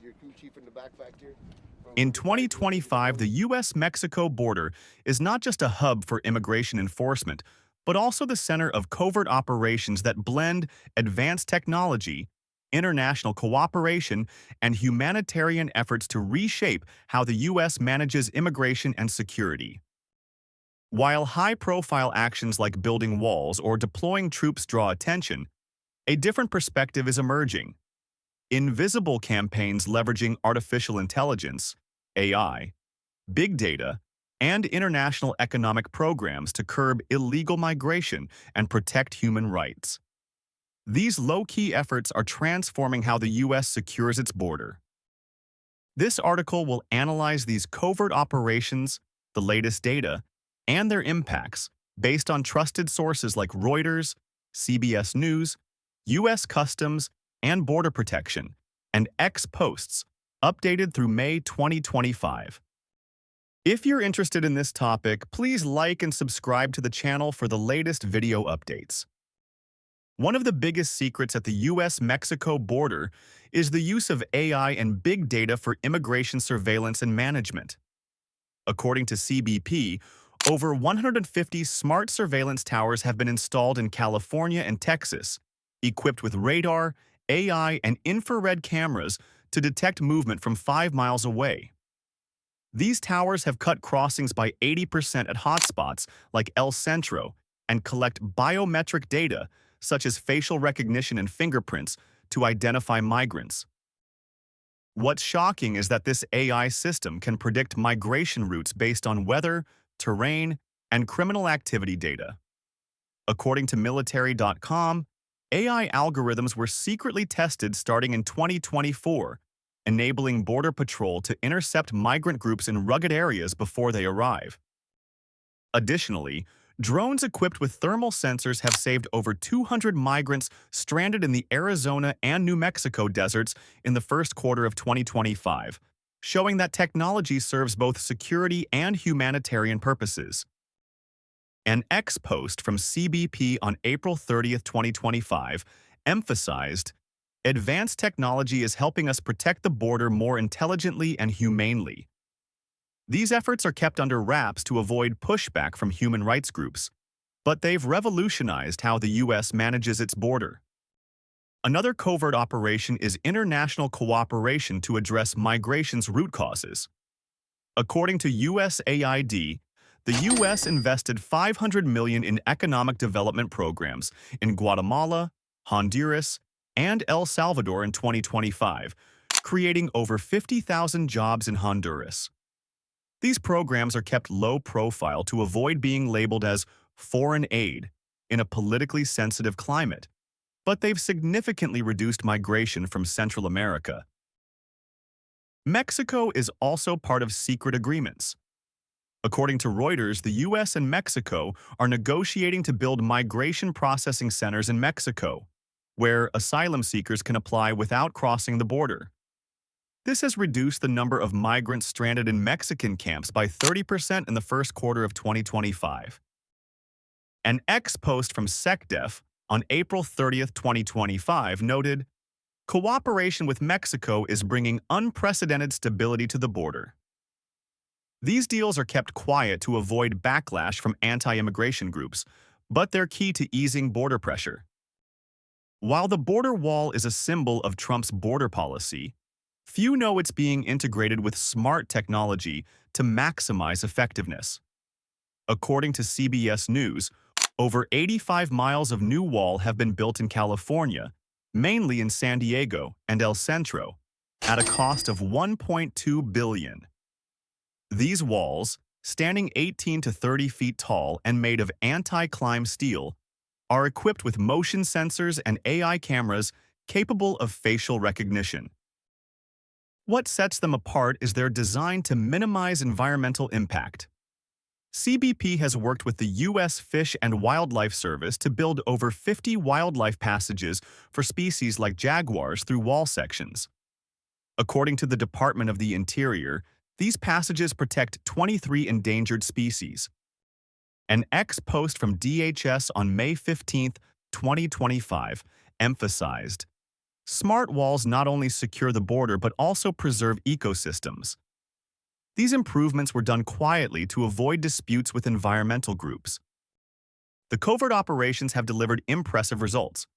Your crew chief in the back here from In 45 2025, the US-Mexico border is not just a hub for immigration enforcement, but also the center of covert operations that blend advanced technology, international cooperation, and humanitarian efforts to reshape how the U.S. manages immigration and security. While high-profile actions like building walls or deploying troops draw attention, a different perspective is emerging. Invisible campaigns leveraging artificial intelligence, AI, big data, and international economic programs to curb illegal migration and protect human rights. These low-key efforts are transforming how the U.S. secures its border. This article will analyze these covert operations, the latest data, and their impacts based on trusted sources like Reuters, CBS News, U.S. Customs, and Border Protection, and X posts, updated through May 2025. If you're interested in this topic, please like and subscribe to the channel for the latest video updates. One of the biggest secrets at the US-Mexico border is the use of AI and big data for immigration surveillance and management. According to CBP, over 150 smart surveillance towers have been installed in California and Texas, equipped with radar, AI, and infrared cameras to detect movement from 5 miles away. These towers have cut crossings by 80% at hotspots like El Centro and collect biometric data, such as facial recognition and fingerprints, to identify migrants. What's shocking is that this AI system can predict migration routes based on weather, terrain, and criminal activity data. According to military.com, AI algorithms were secretly tested starting in 2024, enabling Border Patrol to intercept migrant groups in rugged areas before they arrive. Additionally, drones equipped with thermal sensors have saved over 200 migrants stranded in the Arizona and New Mexico deserts in the first quarter of 2025, showing that technology serves both security and humanitarian purposes. An X post from CBP on April 30, 2025, emphasized, "Advanced technology is helping us protect the border more intelligently and humanely." These efforts are kept under wraps to avoid pushback from human rights groups, but they've revolutionized how the U.S. manages its border. Another covert operation is international cooperation to address migration's root causes. According to USAID, the U.S. invested $500 million in economic development programs in Guatemala, Honduras, and El Salvador in 2025, creating over 50,000 jobs in Honduras. These programs are kept low profile to avoid being labeled as foreign aid in a politically sensitive climate, but they've significantly reduced migration from Central America. Mexico is also part of secret agreements. According to Reuters, the U.S. and Mexico are negotiating to build migration processing centers in Mexico, where asylum seekers can apply without crossing the border. This has reduced the number of migrants stranded in Mexican camps by 30% in the first quarter of 2025. An X post from SecDef on April 30, 2025 noted, "Cooperation with Mexico is bringing unprecedented stability to the border." These deals are kept quiet to avoid backlash from anti-immigration groups, but they're key to easing border pressure. While the border wall is a symbol of Trump's border policy, few know it's being integrated with smart technology to maximize effectiveness. According to CBS News, over 85 miles of new wall have been built in California, mainly in San Diego and El Centro, at a cost of $1.2 billion. These walls, standing 18 to 30 feet tall and made of anti-climb steel, are equipped with motion sensors and AI cameras capable of facial recognition. What sets them apart is their design to minimize environmental impact. CBP has worked with the U.S. Fish and Wildlife Service to build over 50 wildlife passages for species like jaguars through wall sections. According to the Department of the Interior, these passages protect 23 endangered species. An X post from DHS on May 15, 2025, emphasized, Smart walls not only secure the border but also preserve ecosystems. These improvements were done quietly to avoid disputes with environmental groups. The covert operations have delivered impressive results.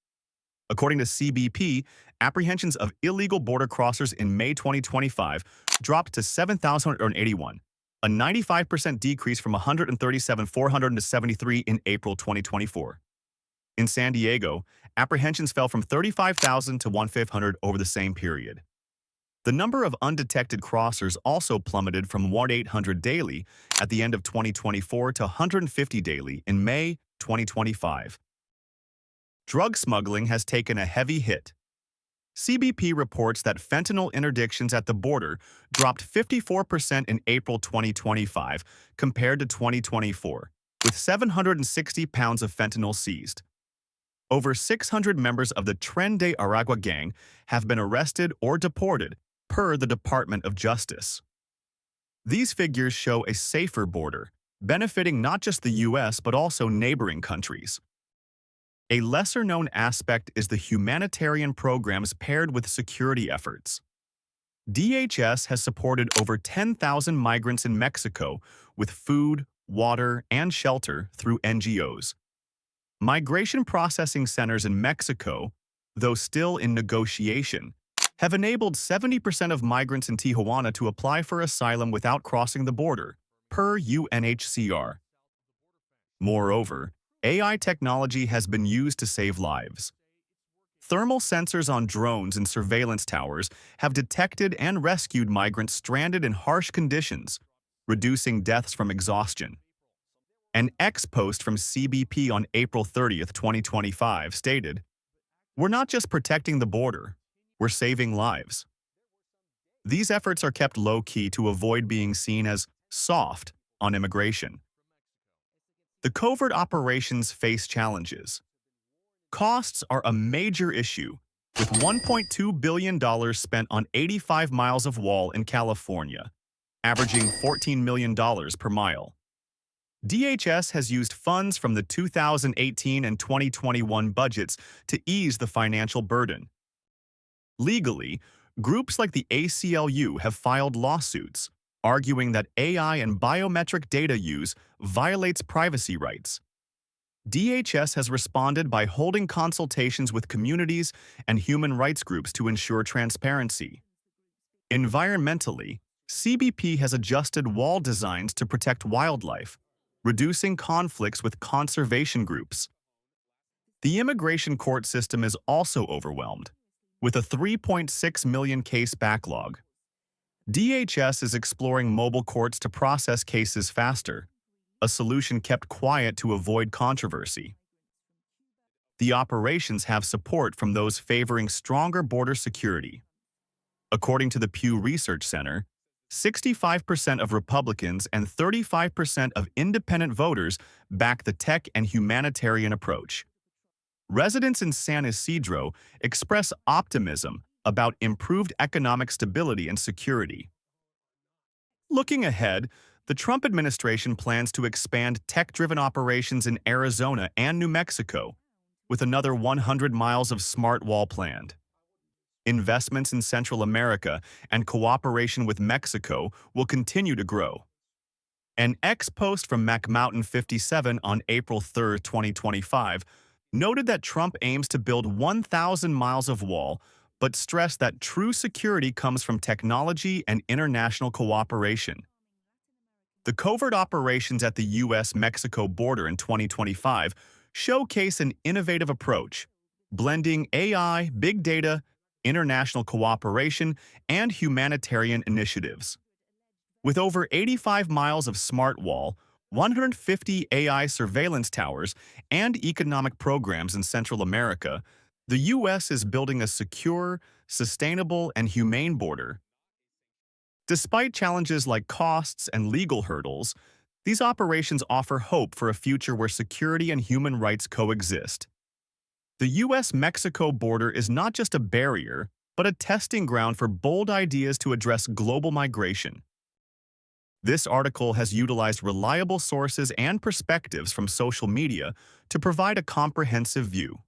According to CBP, apprehensions of illegal border crossers in May 2025 dropped to 7,181, a 95% decrease from 137,473 in April 2024. In San Diego, apprehensions fell from 35,000 to 1,500 over the same period. The number of undetected crossers also plummeted from 1,800 daily at the end of 2024 to 150 daily in May 2025. Drug smuggling has taken a heavy hit. CBP reports that fentanyl interdictions at the border dropped 54% in April 2025 compared to 2024, with 760 pounds of fentanyl seized. Over 600 members of the Tren de Aragua gang have been arrested or deported, per the Department of Justice. These figures show a safer border, benefiting not just the U.S. but also neighboring countries. A lesser-known aspect is the humanitarian programs paired with security efforts. DHS has supported over 10,000 migrants in Mexico with food, water, and shelter through NGOs. Migration processing centers in Mexico, though still in negotiation, have enabled 70% of migrants in Tijuana to apply for asylum without crossing the border, per UNHCR. Moreover, AI technology has been used to save lives. Thermal sensors on drones and surveillance towers have detected and rescued migrants stranded in harsh conditions, reducing deaths from exhaustion. An ex-post from CBP on April 30, 2025 stated, "We're not just protecting the border, we're saving lives." These efforts are kept low-key to avoid being seen as soft on immigration. The covert operations face challenges. Costs are a major issue, with $1.2 billion spent on 85 miles of wall in California, averaging $14 million per mile. DHS has used funds from the 2018 and 2021 budgets to ease the financial burden. Legally, groups like the ACLU have filed lawsuits, arguing that AI and biometric data use violates privacy rights. DHS has responded by holding consultations with communities and human rights groups to ensure transparency. Environmentally, CBP has adjusted wall designs to protect wildlife, reducing conflicts with conservation groups. The immigration court system is also overwhelmed, with a 3.6 million case backlog. DHS is exploring mobile courts to process cases faster, a solution kept quiet to avoid controversy. The operations have support from those favoring stronger border security. According to the Pew Research Center, 65% of Republicans and 35% of independent voters back the tech and humanitarian approach. Residents in San Isidro express optimism about improved economic stability and security. Looking ahead, the Trump administration plans to expand tech-driven operations in Arizona and New Mexico, with another 100 miles of smart wall planned. Investments in Central America and cooperation with Mexico will continue to grow. An ex-post from MacMountain 57 on April 3, 2025, noted that Trump aims to build 1,000 miles of wall, but stressed that true security comes from technology and international cooperation. The covert operations at the U.S.-Mexico border in 2025 showcase an innovative approach, blending AI, big data, international cooperation, and humanitarian initiatives. With over 85 miles of smart wall, 150 AI surveillance towers, and economic programs in Central America, the U.S. is building a secure, sustainable, and humane border. Despite challenges like costs and legal hurdles, these operations offer hope for a future where security and human rights coexist. The U.S.-Mexico border is not just a barrier, but a testing ground for bold ideas to address global migration. This article has utilized reliable sources and perspectives from social media to provide a comprehensive view.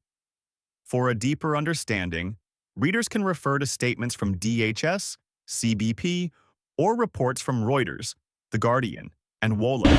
For a deeper understanding, Readers can refer to statements from DHS, CBP, or reports from Reuters, The Guardian, and WOLA.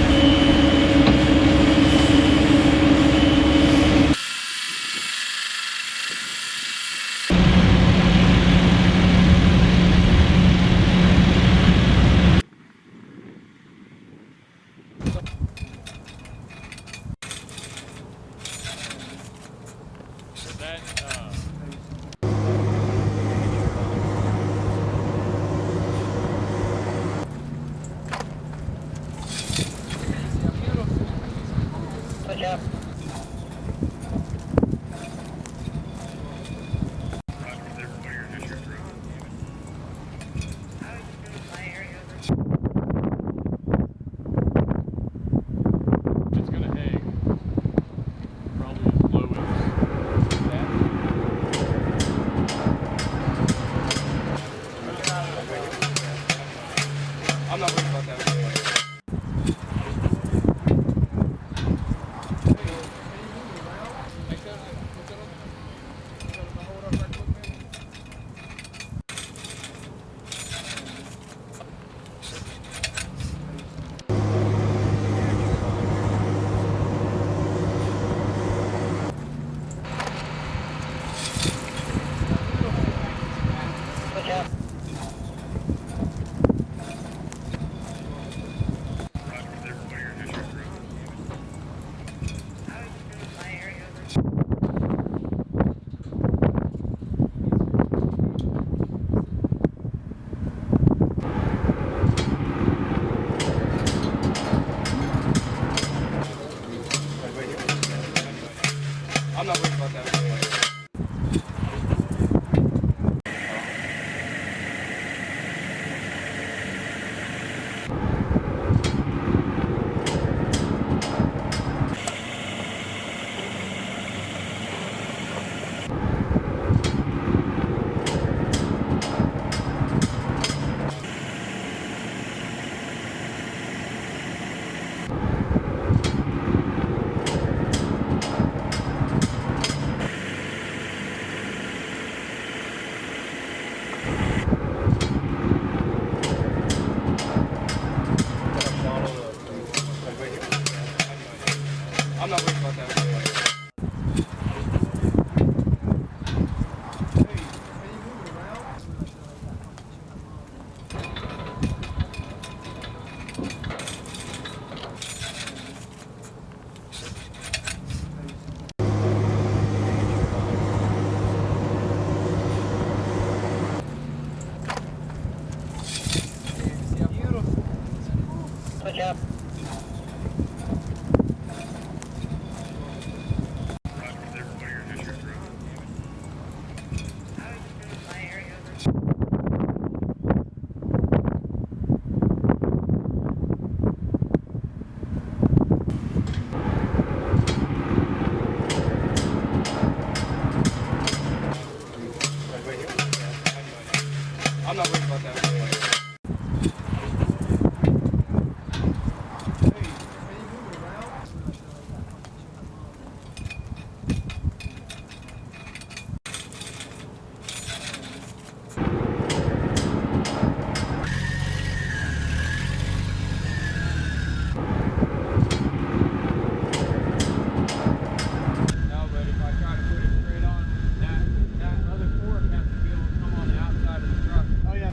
It's gonna hang probably as low as that. I'm not worried about that. I'm not worried about that. I'm not worried about that. I'm not worried about that. No, but if I try to put it straight on, that other fork has to be able to come on the outside of the truck. Oh yeah.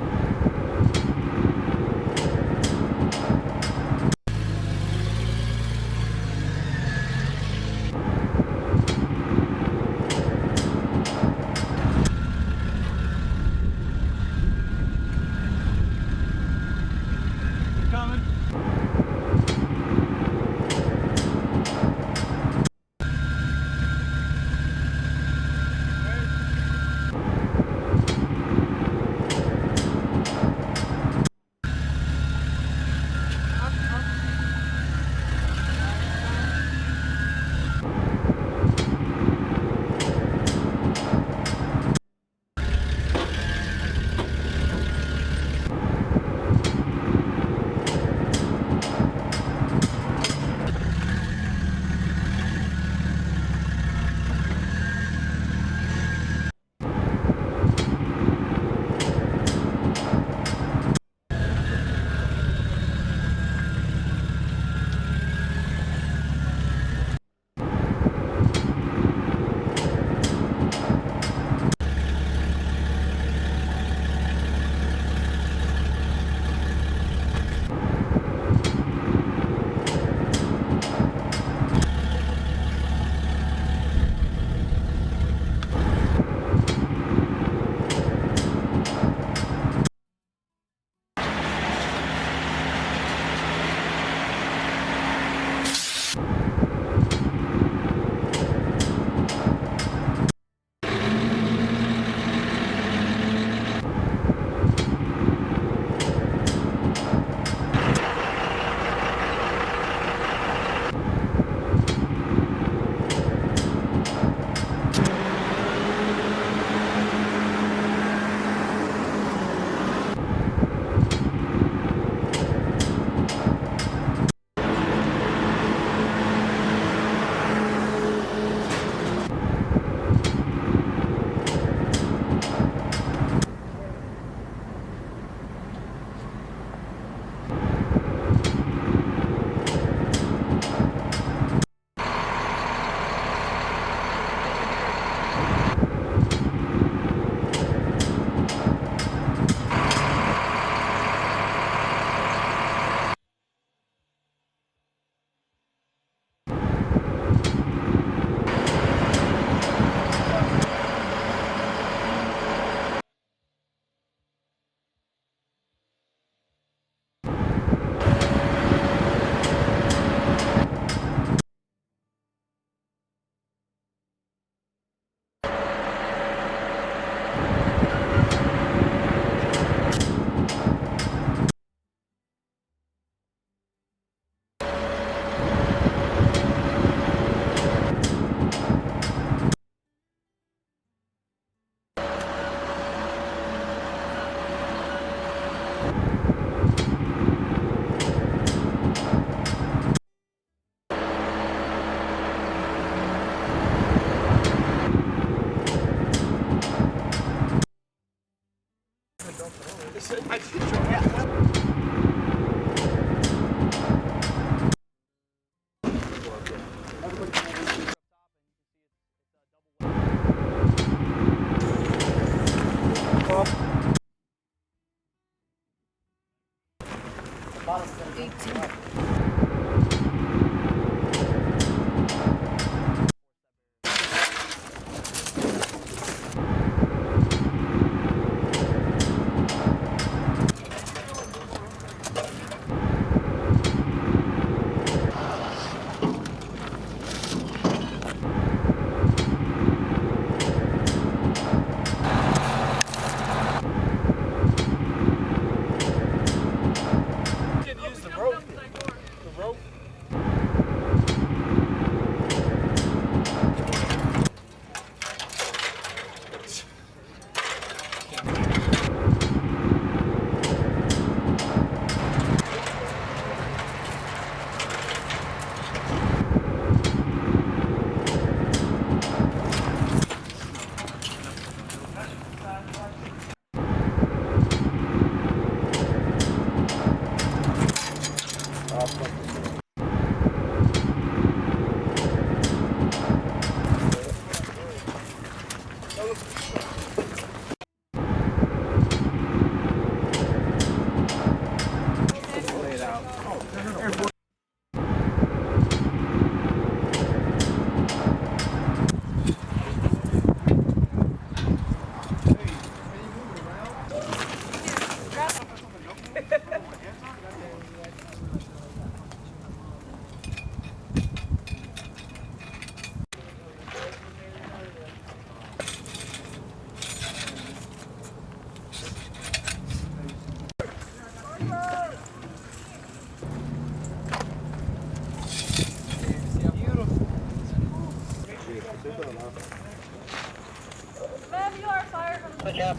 Ma'am, you are fired from the Cap.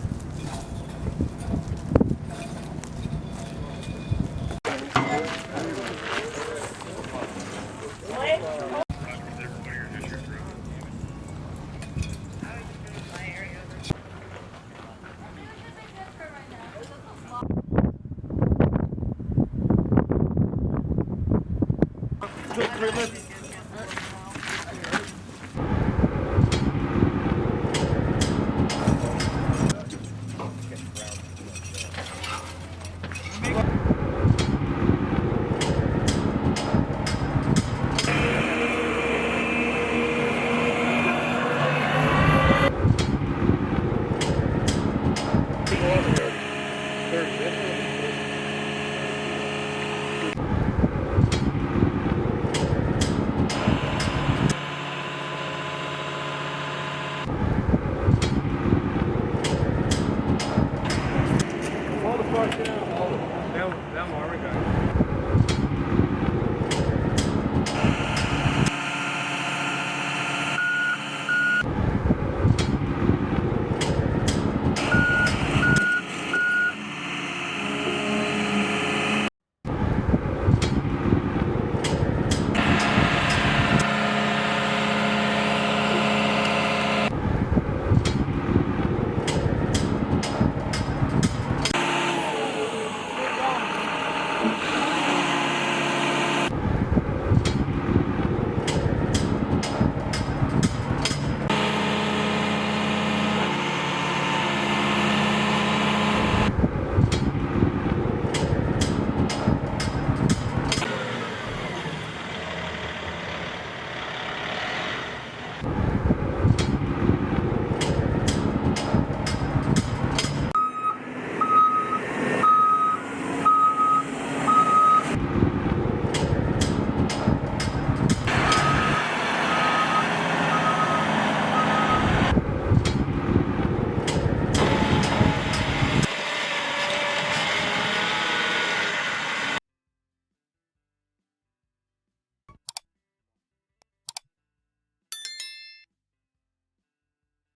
Them army guys.